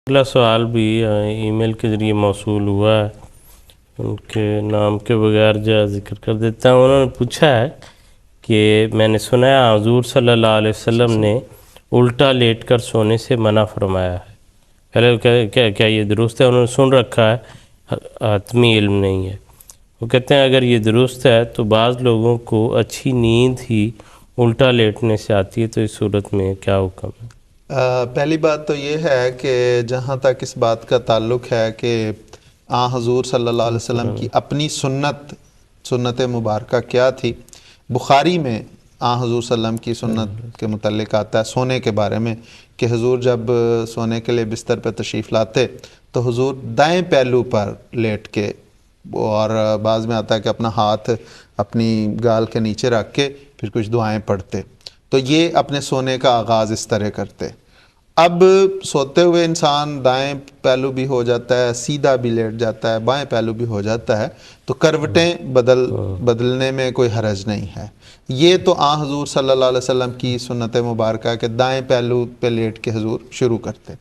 اگلا سوال بھی ای میل کے ذریعے موصول ہوا ہے، ان کے نام کے بغیر جو ذکر کر دیتا ہوں۔ انہوں نے پوچھا ہے کہ میں نے سنا ہے حضور صلی اللہ علیہ وسلم نے الٹا لیٹ کر سونے سے منع فرمایا ہے، پہلے کیا یہ درست ہے؟ انہوں نے سن رکھا ہے، حتمی علم نہیں ہے۔ وہ کہتے ہیں اگر یہ درست ہے تو بعض لوگوں کو اچھی نیند ہی الٹا لیٹنے سے آتی ہے، تو اس صورت میں کیا حکم ہے؟ پہلی بات تو یہ ہے کہ جہاں تک اس بات کا تعلق ہے کہ حضور صلی اللہ علیہ وسلم کی اپنی سنت مبارکہ کیا تھی، بخاری میں حضور صلی اللہ علیہ وسلم کی سنت کے متعلق آتا ہے سونے کے بارے میں کہ حضور جب سونے کے لیے بستر پہ تشریف لاتے تو حضور دائیں پہلو پر لیٹ کے، اور بعض میں آتا ہے کہ اپنا ہاتھ اپنی گال کے نیچے رکھ کے پھر کچھ دعائیں پڑھتے، تو یہ اپنے سونے کا آغاز اس طرح کرتے۔ اب سوتے ہوئے انسان دائیں پہلو بھی ہو جاتا ہے، سیدھا بھی لیٹ جاتا ہے، بائیں پہلو بھی ہو جاتا ہے، تو کروٹیں بدلنے میں کوئی حرج نہیں ہے۔ یہ تو حضور صلی اللہ علیہ وسلم کی سنت مبارکہ کہ دائیں پہلو پہ لیٹ کے حضور شروع کرتے۔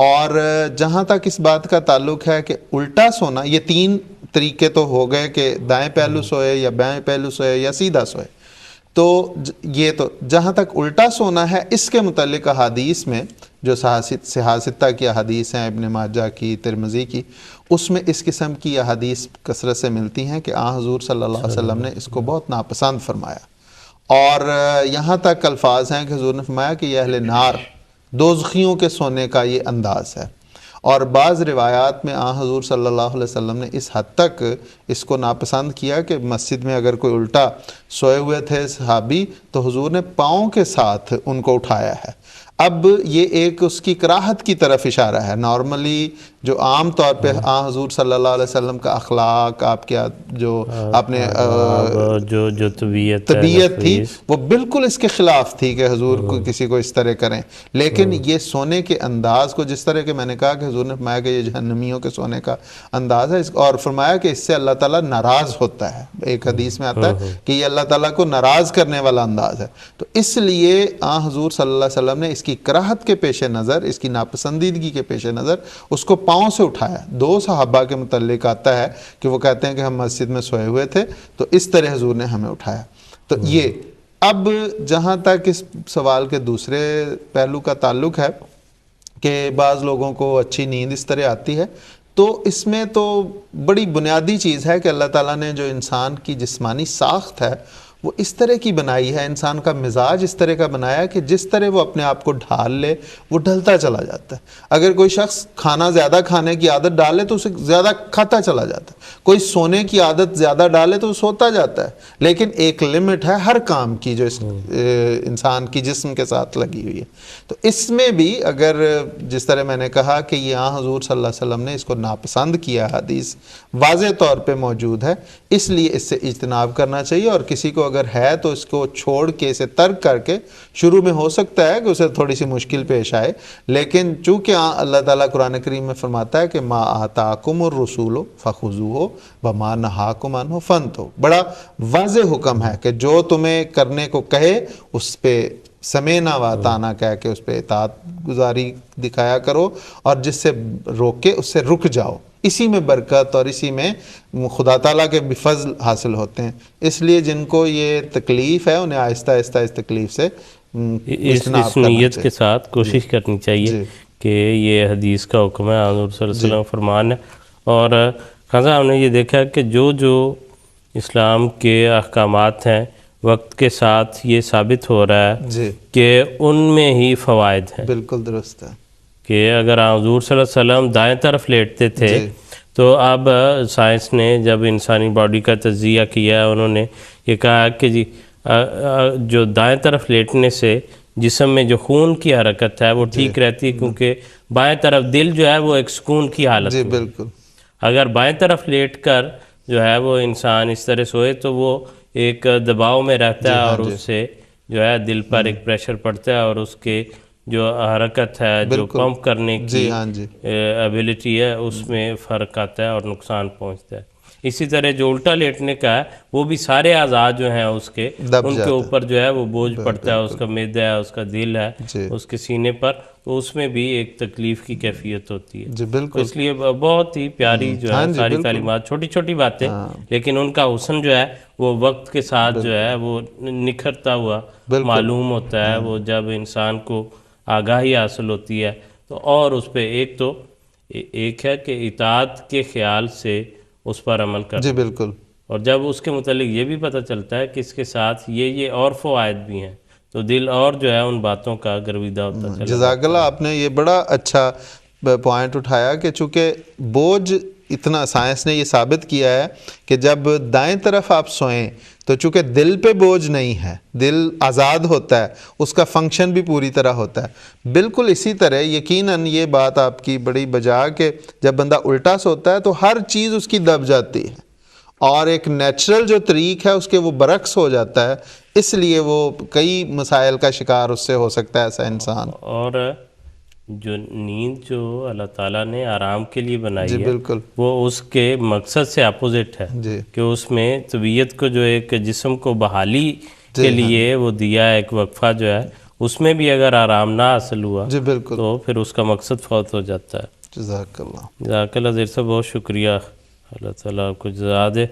اور جہاں تک اس بات کا تعلق ہے کہ الٹا سونا، یہ تین طریقے تو ہو گئے کہ دائیں پہلو سوئے یا بائیں پہلو سوئے یا سیدھا سوئے، تو یہ تو جہاں تک الٹا سونا ہے اس کے متعلق احادیث میں جو صحاح ستہ کی احادیث ہیں، ابن ماجہ کی، ترمذی کی، اس میں اس قسم کی احادیث کثرت سے ملتی ہیں کہ حضور صلی اللہ علیہ وسلم نے اس کو بہت ناپسند فرمایا، اور یہاں تک الفاظ ہیں کہ حضور نے فرمایا کہ یہ اہل نار، دوزخیوں کے سونے کا یہ انداز ہے۔ اور بعض روایات میں حضور صلی اللہ علیہ وسلم نے اس حد تک اس کو ناپسند کیا کہ مسجد میں اگر کوئی الٹا سوئے ہوئے تھے صحابی تو حضور نے پاؤں کے ساتھ ان کو اٹھایا ہے۔ اب یہ ایک اس کی کراہت کی طرف اشارہ ہے۔ نارملی جو عام طور پہ حضور صلی اللہ علیہ وسلم کا اخلاق، آپ کیا جو آپ نے جو طبیعت تھی وہ بالکل اس کے خلاف تھی کہ حضور کو کسی کو اس طرح کریں، لیکن یہ سونے کے انداز کو جس طرح کہ میں نے کہا کہ حضور نے فرمایا کہ یہ جہنمیوں کے سونے کا انداز ہے، اور فرمایا کہ اس سے اللہ تعالیٰ ناراض ہوتا ہے۔ ایک حدیث میں آتا ہے کہ یہ اللہ تعالیٰ کو ناراض کرنے والا انداز ہے، تو اس لیے حضور صلی اللہ علیہ وسلم نے اس کی کراہت کے پیش نظر، اس کی ناپسندیدگی کے پیش نظر اس کو پاؤں سے اٹھایا۔ دو صحابہ کے متعلق آتا ہے کہ وہ کہتے ہیں کہ ہم مسجد میں سوئے ہوئے تھے تو اس طرح حضور نے ہمیں اٹھایا۔ تو یہ اب جہاں تک اس سوال کے دوسرے پہلو کا تعلق ہے کہ بعض لوگوں کو اچھی نیند اس طرح آتی ہے، تو اس میں تو بڑی بنیادی چیز ہے کہ اللہ تعالیٰ نے جو انسان کی جسمانی ساخت ہے وہ اس طرح کی بنائی ہے، انسان کا مزاج اس طرح کا بنایا ہے کہ جس طرح وہ اپنے آپ کو ڈھال لے وہ ڈھلتا چلا جاتا ہے۔ اگر کوئی شخص کھانا زیادہ کھانے کی عادت ڈالے تو اسے زیادہ کھاتا چلا جاتا ہے، کوئی سونے کی عادت زیادہ ڈالے تو سوتا جاتا ہے، لیکن ایک لمٹ ہے ہر کام کی جو اس انسان کی جسم کے ساتھ لگی ہوئی ہے۔ تو اس میں بھی اگر جس طرح میں نے کہا کہ یہ حضور صلی اللہ علیہ وسلم نے اس کو ناپسند کیا، حدیث واضح طور پہ موجود ہے، اس لیے اس سے اجتناب کرنا چاہیے، اور کسی کو اگر ہے تو اس کو چھوڑ کے اسے ترک کر کے، شروع میں ہو سکتا ہے کہ اسے تھوڑی سی مشکل پیش آئے، لیکن چونکہ اللہ تعالیٰ قرآن کریم میں فرماتا ہے کہ ما آتاکم الرسول فخذوہ وما نہاکم عنہ فانتہوا، بڑا واضح حکم ہے کہ جو تمہیں کرنے کو کہے اس پہ سمینا واتانا کہہ کے اس پہ اطاعت گزاری دکھایا کرو، اور جس سے روکے اس سے رک جاؤ۔ اسی میں برکت اور اسی میں خدا تعالیٰ کے بھی فضل حاصل ہوتے ہیں۔ اس لیے جن کو یہ تکلیف ہے انہیں آہستہ آہستہ اس تکلیف سے اس نیت کے ساتھ کوشش کرنی چاہیے کہ یہ حدیث کا حکم ہے، حضور صلی اللہ علیہ وسلم فرمان ہے۔ اور خان صاحب ہم نے یہ دیکھا کہ جو اسلام کے احکامات ہیں وقت کے ساتھ یہ ثابت ہو رہا ہے کہ ان میں ہی فوائد ہیں۔ بالکل درست ہے کہ اگر حضور صلی اللہ علیہ وسلم دائیں طرف لیٹتے تھے تو اب سائنس نے جب انسانی باڈی کا تجزیہ کیا، انہوں نے یہ کہا کہ جو دائیں طرف لیٹنے سے جسم میں جو خون کی حرکت ہے وہ ٹھیک رہتی ہے، کیونکہ بائیں طرف دل جو ہے وہ ایک سکون کی حالت میں، بالکل اگر بائیں طرف لیٹ کر جو ہے وہ انسان اس طرح سوئے تو وہ ایک دباؤ میں رہتا ہے، اور اس سے جو ہے دل پر ایک پریشر پڑتا ہے، اور اس کے جو حرکت ہے، جو پمپ کرنے کی ایبیلٹی ہے، اس میں فرق آتا ہے اور نقصان پہنچتا ہے۔ اسی طرح جو الٹا لیٹنے کا ہے وہ بھی سارے اعضاء جو ہیں اس کے دب ان کے جاتا اوپر جو ہے وہ بوجھ پڑتا ہے، اس کا معدہ ہے، اس کا دل ہے، جی اس کے سینے پر، تو اس میں بھی ایک تکلیف کی کیفیت ہوتی ہے. جی تو بالکل. اس لیے بہت ہی پیاری جو ہاں ہے جی ساری بالکل. تعلیمات، چھوٹی چھوٹی باتیں، لیکن ان کا حسن جو ہے وہ وقت کے ساتھ جو ہے وہ نکھرتا ہوا بالکل. معلوم ہوتا ہے. وہ جب انسان کو آگاہی حاصل ہوتی ہے تو اور اس پہ ایک ہے کہ اطاعت کے خیال سے اس پر عمل کرنا، جی بالکل. اور جب اس کے متعلق یہ بھی پتہ چلتا ہے کہ اس کے ساتھ یہ اور فوائد بھی ہیں، تو دل اور جو ہے ان باتوں کا گرویدہ ہوتا چلا جزاک اللہ. آپ نے یہ بڑا اچھا پوائنٹ اٹھایا کہ چونکہ بوجھ اتنا، سائنس نے یہ ثابت کیا ہے کہ جب دائیں طرف آپ سوئیں تو چونکہ دل پہ بوجھ نہیں ہے، دل آزاد ہوتا ہے، اس کا فنکشن بھی پوری طرح ہوتا ہے. بالکل اسی طرح یقیناً یہ بات آپ کی بڑی بجا کہ جب بندہ الٹا سوتا ہے تو ہر چیز اس کی دب جاتی ہے، اور ایک نیچرل جو طریق ہے اس کے وہ برعکس ہو جاتا ہے، اس لیے وہ کئی مسائل کا شکار اس سے ہو سکتا ہے ایسا انسان. اور جو نیند جو اللہ تعالیٰ نے آرام کے لیے جی بنائی ہے بالکل. وہ اس کے مقصد سے اپوزٹ ہے، جی کہ اس میں طبیعت کو جو ایک جسم کو بحالی جی کے ہاں. لیے وہ دیا ہے ایک وقفہ جو ہے، اس میں بھی اگر آرام نہ حاصل ہوا جی بالکل. تو پھر اس کا مقصد فوت ہو جاتا ہے. جزاک اللہ. جزاک اللہ. دیر سے بہت شکریہ، اللہ تعالیٰ آپ کو جزا دے.